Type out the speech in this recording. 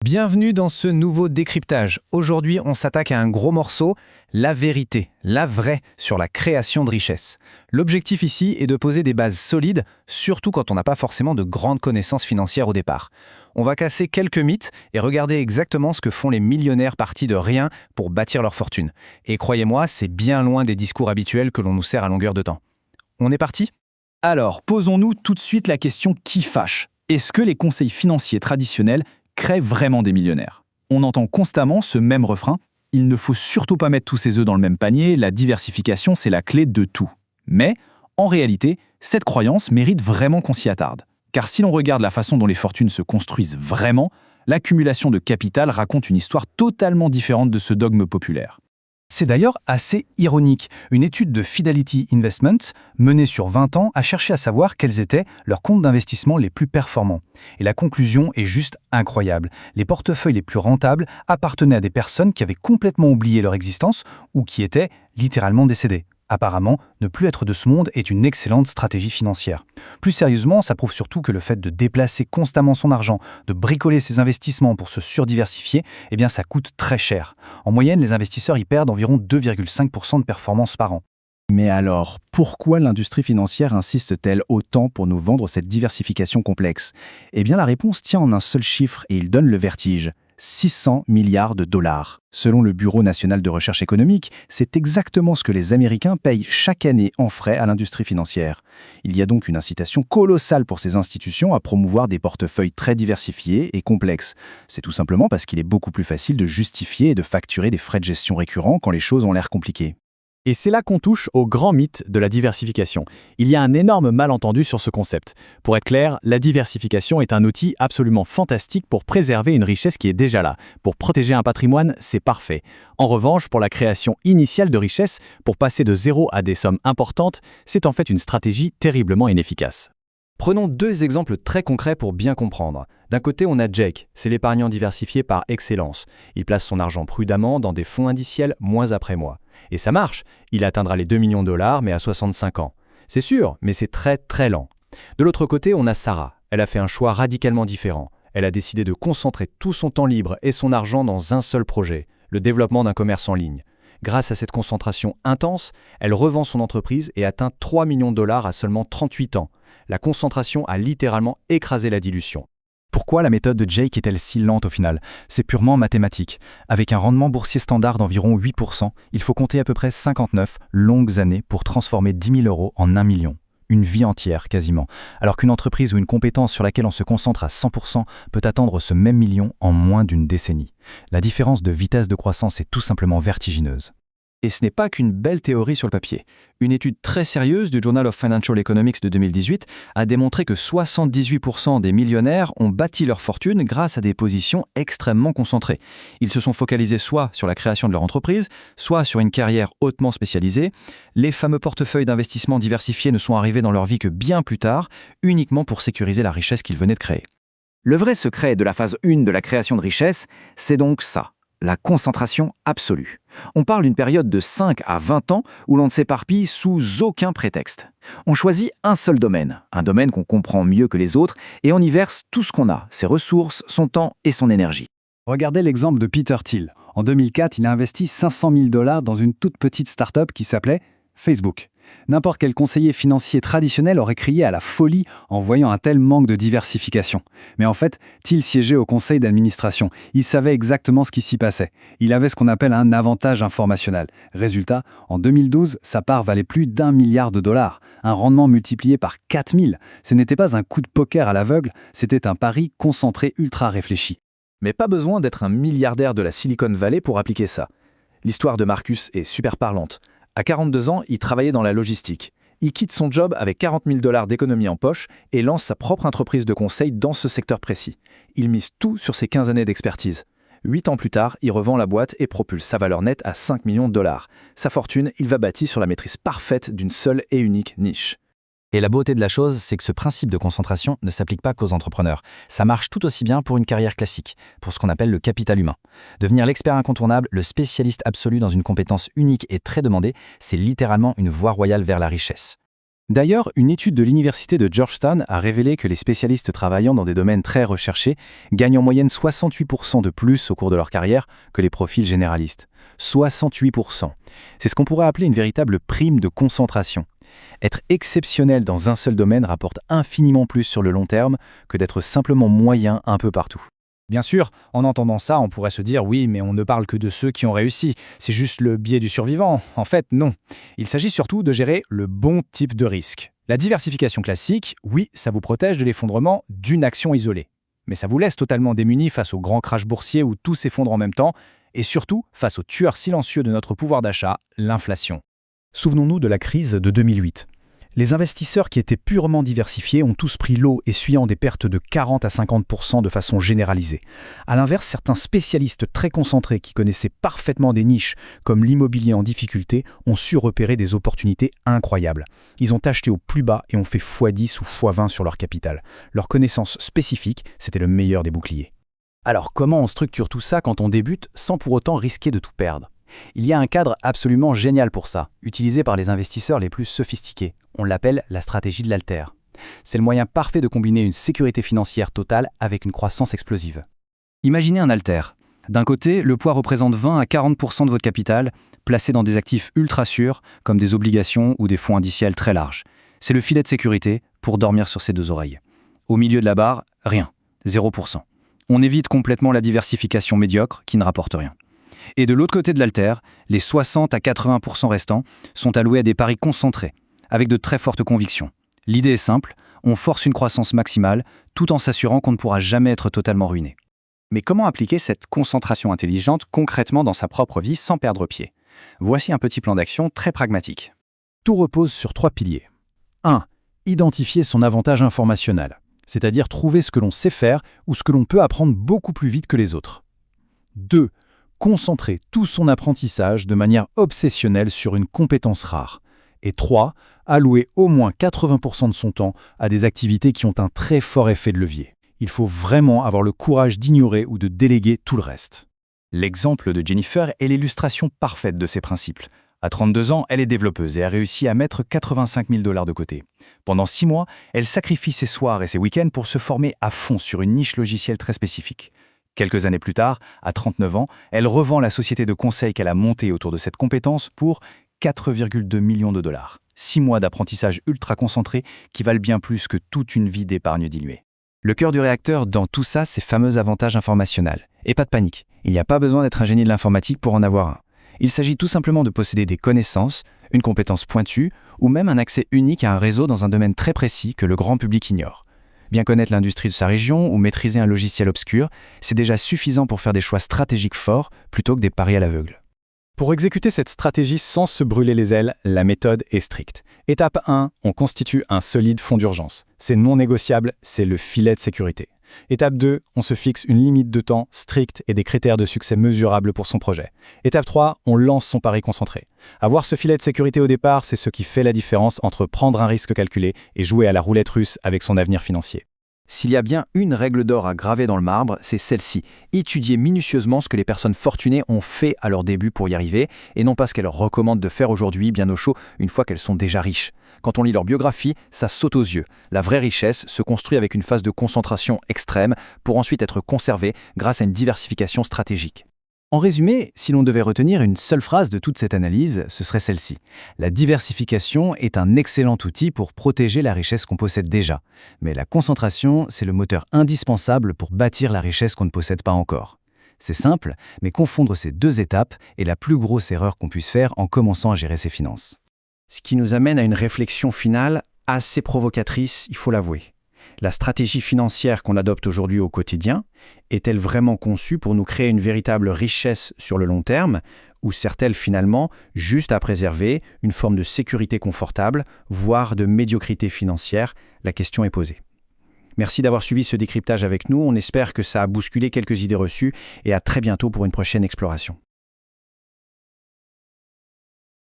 Bienvenue dans ce nouveau décryptage. Aujourd'hui, on s'attaque à un gros morceau, la vérité, la vraie, sur la création de richesse. L'objectif ici est de poser des bases solides, surtout quand on n'a pas forcément de grandes connaissances financières au départ. On va casser quelques mythes et regarder exactement ce que font les millionnaires partis de rien pour bâtir leur fortune. Et croyez-moi, c'est bien loin des discours habituels que l'on nous sert à longueur de temps. On est parti ? Alors, posons-nous tout de suite la question qui fâche. Est-ce que les conseils financiers traditionnels créent vraiment des millionnaires? On entend constamment ce même refrain. Il ne faut surtout pas mettre tous ses œufs dans le même panier, la diversification c'est la clé de tout. Mais, en réalité, cette croyance mérite vraiment qu'on s'y attarde. Car si l'on regarde la façon dont les fortunes se construisent vraiment, l'accumulation de capital raconte une histoire totalement différente de ce dogme populaire. C'est d'ailleurs assez ironique. Une étude de Fidelity Investment, menée sur 20 ans, a cherché à savoir quels étaient leurs comptes d'investissement les plus performants. Et la conclusion est juste incroyable. Les portefeuilles les plus rentables appartenaient à des personnes qui avaient complètement oublié leur existence ou qui étaient littéralement décédées. Apparemment, ne plus être de ce monde est une excellente stratégie financière. Plus sérieusement, ça prouve surtout que le fait de déplacer constamment son argent, de bricoler ses investissements pour se surdiversifier, eh bien ça coûte très cher. En moyenne, les investisseurs y perdent environ 2,5% de performance par an. Mais alors, pourquoi l'industrie financière insiste-t-elle autant pour nous vendre cette diversification complexe? Eh bien la réponse tient en un seul chiffre et il donne le vertige. 600 milliards de dollars. Selon le Bureau national de recherche économique, c'est exactement ce que les Américains payent chaque année en frais à l'industrie financière. Il y a donc une incitation colossale pour ces institutions à promouvoir des portefeuilles très diversifiés et complexes. C'est tout simplement parce qu'il est beaucoup plus facile de justifier et de facturer des frais de gestion récurrents quand les choses ont l'air compliquées. Et c'est là qu'on touche au grand mythe de la diversification. Il y a un énorme malentendu sur ce concept. Pour être clair, la diversification est un outil absolument fantastique pour préserver une richesse qui est déjà là. Pour protéger un patrimoine, c'est parfait. En revanche, pour la création initiale de richesse, pour passer de zéro à des sommes importantes, c'est en fait une stratégie terriblement inefficace. Prenons deux exemples très concrets pour bien comprendre. D'un côté, on a Jake, c'est l'épargnant diversifié par excellence. Il place son argent prudemment dans des fonds indiciels mois après mois. Et ça marche, il atteindra les 2 millions de dollars mais à 65 ans. C'est sûr, mais c'est très très lent. De l'autre côté, on a Sarah. Elle a fait un choix radicalement différent. Elle a décidé de concentrer tout son temps libre et son argent dans un seul projet, le développement d'un commerce en ligne. Grâce à cette concentration intense, elle revend son entreprise et atteint 3 millions de dollars à seulement 38 ans. La concentration a littéralement écrasé la dilution. Pourquoi la méthode de Jake est-elle si lente au final? C'est purement mathématique. Avec un rendement boursier standard d'environ 8%, il faut compter à peu près 59 longues années pour transformer 10 000 euros en 1 million. Une vie entière quasiment. Alors qu'une entreprise ou une compétence sur laquelle on se concentre à 100% peut atteindre ce même million en moins d'une décennie. La différence de vitesse de croissance est tout simplement vertigineuse. Et ce n'est pas qu'une belle théorie sur le papier. Une étude très sérieuse du Journal of Financial Economics de 2018 a démontré que 78% des millionnaires ont bâti leur fortune grâce à des positions extrêmement concentrées. Ils se sont focalisés soit sur la création de leur entreprise, soit sur une carrière hautement spécialisée. Les fameux portefeuilles d'investissement diversifiés ne sont arrivés dans leur vie que bien plus tard, uniquement pour sécuriser la richesse qu'ils venaient de créer. Le vrai secret de la phase 1 de la création de richesse, c'est donc ça. La concentration absolue. On parle d'une période de 5 à 20 ans où l'on ne s'éparpille sous aucun prétexte. On choisit un seul domaine, un domaine qu'on comprend mieux que les autres, et on y verse tout ce qu'on a, ses ressources, son temps et son énergie. Regardez l'exemple de Peter Thiel. En 2004, il a investi 500 000 $ dans une toute petite start-up qui s'appelait Facebook. N'importe quel conseiller financier traditionnel aurait crié à la folie en voyant un tel manque de diversification. Mais en fait, Thiel siégeait au conseil d'administration. Il savait exactement ce qui s'y passait. Il avait ce qu'on appelle un avantage informationnel. Résultat, en 2012, sa part valait plus d'1 milliard de dollars. Un rendement multiplié par 4000. Ce n'était pas un coup de poker à l'aveugle, c'était un pari concentré ultra réfléchi. Mais pas besoin d'être un milliardaire de la Silicon Valley pour appliquer ça. L'histoire de Marcus est super parlante. À 42 ans, il travaillait dans la logistique. Il quitte son job avec 40 000 $ d'économie en poche et lance sa propre entreprise de conseil dans ce secteur précis. Il mise tout sur ses 15 années d'expertise. 8 ans plus tard, il revend la boîte et propulse sa valeur nette à 5 millions de dollars. Sa fortune, il va bâtir sur la maîtrise parfaite d'une seule et unique niche. Et la beauté de la chose, c'est que ce principe de concentration ne s'applique pas qu'aux entrepreneurs. Ça marche tout aussi bien pour une carrière classique, pour ce qu'on appelle le capital humain. Devenir l'expert incontournable, le spécialiste absolu dans une compétence unique et très demandée, c'est littéralement une voie royale vers la richesse. D'ailleurs, une étude de l'université de Georgetown a révélé que les spécialistes travaillant dans des domaines très recherchés gagnent en moyenne 68% de plus au cours de leur carrière que les profils généralistes. 68%. C'est ce qu'on pourrait appeler une véritable prime de concentration. Être exceptionnel dans un seul domaine rapporte infiniment plus sur le long terme que d'être simplement moyen un peu partout. Bien sûr, en entendant ça, on pourrait se dire « oui, mais on ne parle que de ceux qui ont réussi, c'est juste le biais du survivant ». En fait, non. Il s'agit surtout de gérer le bon type de risque. La diversification classique, oui, ça vous protège de l'effondrement d'une action isolée. Mais ça vous laisse totalement démuni face au grand crash boursier où tout s'effondre en même temps, et surtout face au tueur silencieux de notre pouvoir d'achat, l'inflation. Souvenons-nous de la crise de 2008. Les investisseurs qui étaient purement diversifiés ont tous pris l'eau, essuyant des pertes de 40 à 50% de façon généralisée. A l'inverse, certains spécialistes très concentrés qui connaissaient parfaitement des niches, comme l'immobilier en difficulté, ont su repérer des opportunités incroyables. Ils ont acheté au plus bas et ont fait x10 ou x20 sur leur capital. Leur connaissance spécifique, c'était le meilleur des boucliers. Alors comment on structure tout ça quand on débute sans pour autant risquer de tout perdre ? Il y a un cadre absolument génial pour ça, utilisé par les investisseurs les plus sophistiqués. On l'appelle la stratégie de l'alter. C'est le moyen parfait de combiner une sécurité financière totale avec une croissance explosive. Imaginez un alter. D'un côté, le poids représente 20 à 40% de votre capital, placé dans des actifs ultra sûrs, comme des obligations ou des fonds indiciels très larges. C'est le filet de sécurité pour dormir sur ses deux oreilles. Au milieu de la barre, rien, 0%. On évite complètement la diversification médiocre qui ne rapporte rien. Et de l'autre côté de l'alter, les 60 à 80% restants sont alloués à des paris concentrés, avec de très fortes convictions. L'idée est simple, on force une croissance maximale, tout en s'assurant qu'on ne pourra jamais être totalement ruiné. Mais comment appliquer cette concentration intelligente concrètement dans sa propre vie sans perdre pied ? Voici un petit plan d'action très pragmatique. Tout repose sur 3 piliers. 1. Identifier son avantage informationnel, c'est-à-dire trouver ce que l'on sait faire ou ce que l'on peut apprendre beaucoup plus vite que les autres. 2. Concentrer tout son apprentissage de manière obsessionnelle sur une compétence rare. Et 3. Allouer au moins 80% de son temps à des activités qui ont un très fort effet de levier. Il faut vraiment avoir le courage d'ignorer ou de déléguer tout le reste. L'exemple de Jennifer est l'illustration parfaite de ces principes. À 32 ans, elle est développeuse et a réussi à mettre 85 000 $ de côté. Pendant 6 mois, elle sacrifie ses soirs et ses week-ends pour se former à fond sur une niche logicielle très spécifique. Quelques années plus tard, à 39 ans, elle revend la société de conseil qu'elle a montée autour de cette compétence pour 4,2 millions de $. 6 mois d'apprentissage ultra concentré qui valent bien plus que toute une vie d'épargne diluée. Le cœur du réacteur dans tout ça, c'est fameux avantages informationnels. Et pas de panique, il n'y a pas besoin d'être un génie de l'informatique pour en avoir un. Il s'agit tout simplement de posséder des connaissances, une compétence pointue ou même un accès unique à un réseau dans un domaine très précis que le grand public ignore. Bien connaître l'industrie de sa région ou maîtriser un logiciel obscur, c'est déjà suffisant pour faire des choix stratégiques forts plutôt que des paris à l'aveugle. Pour exécuter cette stratégie sans se brûler les ailes, la méthode est stricte. Étape 1, on constitue un solide fonds d'urgence. C'est non négociable, c'est le filet de sécurité. Étape 2, on se fixe une limite de temps stricte et des critères de succès mesurables pour son projet. Étape 3, on lance son pari concentré. Avoir ce filet de sécurité au départ, c'est ce qui fait la différence entre prendre un risque calculé et jouer à la roulette russe avec son avenir financier. S'il y a bien une règle d'or à graver dans le marbre, c'est celle-ci. Étudier minutieusement ce que les personnes fortunées ont fait à leur début pour y arriver, et non pas ce qu'elles recommandent de faire aujourd'hui, bien au chaud, une fois qu'elles sont déjà riches. Quand on lit leur biographie, ça saute aux yeux. La vraie richesse se construit avec une phase de concentration extrême pour ensuite être conservée grâce à une diversification stratégique. En résumé, si l'on devait retenir une seule phrase de toute cette analyse, ce serait celle-ci. La diversification est un excellent outil pour protéger la richesse qu'on possède déjà. Mais la concentration, c'est le moteur indispensable pour bâtir la richesse qu'on ne possède pas encore. C'est simple, mais confondre ces deux étapes est la plus grosse erreur qu'on puisse faire en commençant à gérer ses finances. Ce qui nous amène à une réflexion finale assez provocatrice, il faut l'avouer. La stratégie financière qu'on adopte aujourd'hui au quotidien est-elle vraiment conçue pour nous créer une véritable richesse sur le long terme ou sert-elle finalement juste à préserver une forme de sécurité confortable, voire de médiocrité financière? La question est posée. Merci d'avoir suivi ce décryptage avec nous, on espère que ça a bousculé quelques idées reçues et à très bientôt pour une prochaine exploration.